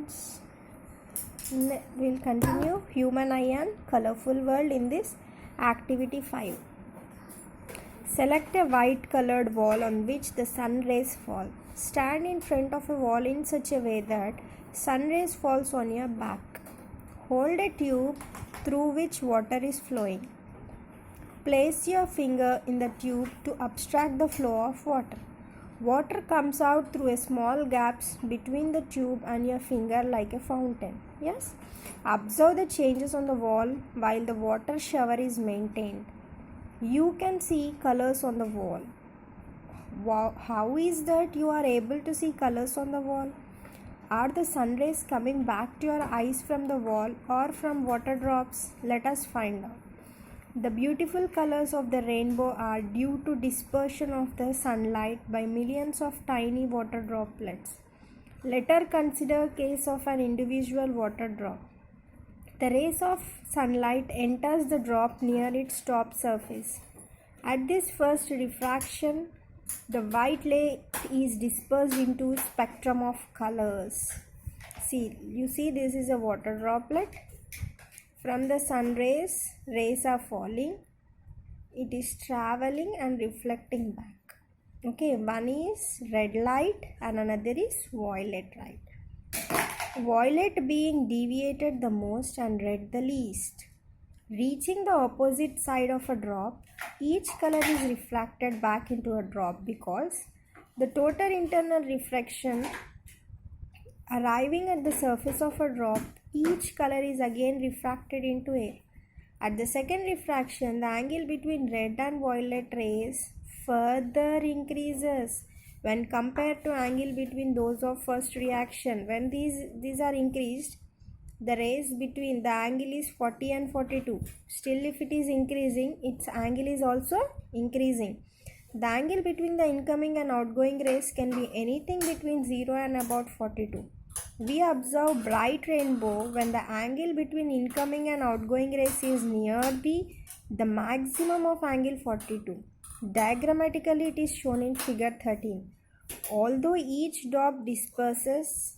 students. We'll continue human eye and colorful world in this activity 5. Select a white colored wall on which the sun rays fall. Stand in front of a wall in such a way that sun rays falls on your back. Hold a tube through which water is flowing. Place your finger in the tube to obstruct the flow of water. Water comes out through a small gaps between the tube and your finger like a fountain. Yes? Observe the changes on the wall while the water shower is maintained. You can see colors on the wall. Wow, how is that you are able to see colors on the wall? Are the sun rays coming back to your eyes from the wall or from water drops? Let us find out. The beautiful colors of the rainbow are due to dispersion of the sunlight by millions of tiny water droplets. Let us consider case of an individual water drop. The rays of sunlight enters the drop near its top surface. At this first refraction, the white light is dispersed into spectrum of colors. You see this is a water droplet. From the sun rays are falling. It is traveling and reflecting back. Okay, one is red light and another is violet light. Violet being deviated the most and red the least. Reaching the opposite side of a drop, each color is refracted back into a drop because the total internal reflection arriving at the surface of a drop, each color is again refracted into air. At the second refraction, the angle between red and violet rays further increases when compared to angle between those of first reaction. When these are increased, the rays between the angle is 40 and 42. Still, if it is increasing, its angle is also increasing. The angle between the incoming and outgoing rays can be anything between 0 and about 42. We observe bright rainbow when the angle between incoming and outgoing rays is near the maximum of angle 42. Diagrammatically, it is shown in figure 13. Although each drop disperses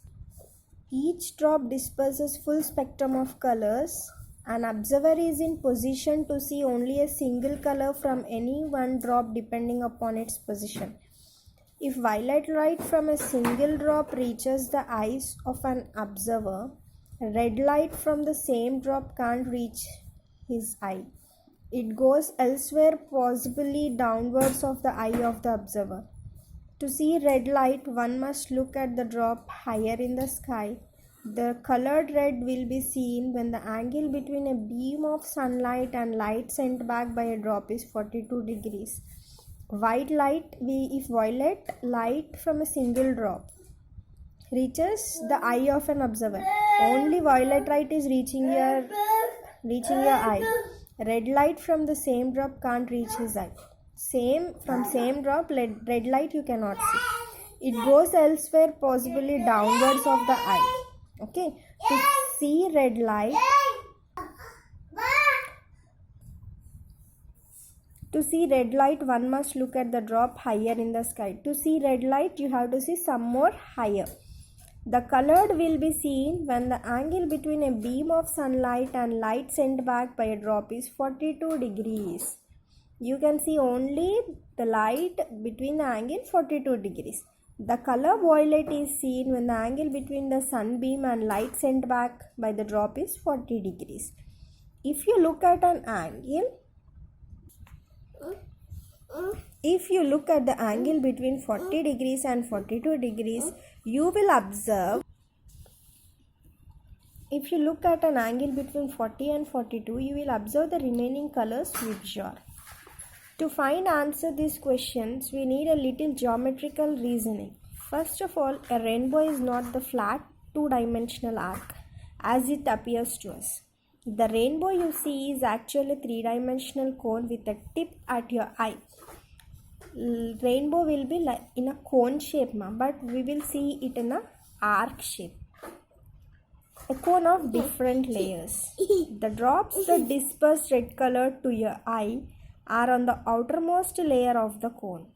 full spectrum of colors, an observer is in position to see only a single color from any one drop depending upon its position. If violet light from a single drop reaches the eyes of an observer, red light from the same drop can't reach his eye. It goes elsewhere, possibly downwards of the eye of the observer. To see red light, one must look at the drop higher in the sky. The colored red will be seen when the angle between a beam of sunlight and light sent back by a drop is 42 degrees. If violet light from a single drop reaches the eye of an observer, only violet light is reaching your eye. Red light from the same drop can't reach his eye. Same drop, red light you cannot see. It goes elsewhere, possibly downwards of the eye. Okay, to see red light, one must look at the drop higher in the sky. To see red light, you have to see some more higher. The colored will be seen when the angle between a beam of sunlight and light sent back by a drop is 42 degrees. You can see only the light between the angle 42 degrees. The color violet is seen when the angle between the sunbeam and light sent back by the drop is 40 degrees. If you look at the angle between 40 degrees and 42 degrees, you will observe. If you look at an angle between 40 and 42, you will observe the remaining colors withdraw. To find answer these questions, we need a little geometrical reasoning. First of all, a rainbow is not the flat two-dimensional arc as it appears to us. The rainbow you see is actually a three-dimensional cone with a tip at your eye. Rainbow will be like in a cone shape, but we will see it in a arc shape. A cone of different layers. The drops that disperse red color to your eye are on the outermost layer of the cone.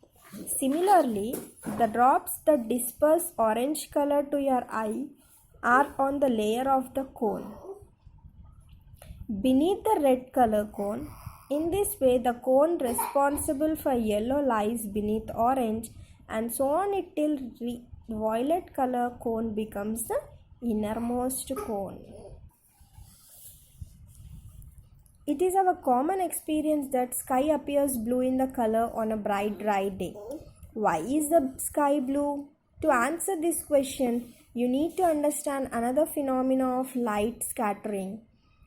Similarly, the drops that disperse orange color to your eye are on the layer of the cone. Beneath the red color cone, in this way the cone responsible for yellow lies beneath orange, and so on it till violet color cone becomes the innermost cone. It is our common experience that sky appears blue in the color on a bright dry day. Why is the sky blue? To answer this question, you need to understand another phenomena of light scattering.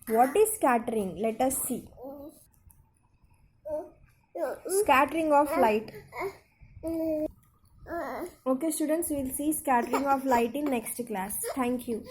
What is scattering? Let us see. Scattering of light. Okay students, we will see scattering of light in next class. Thank you.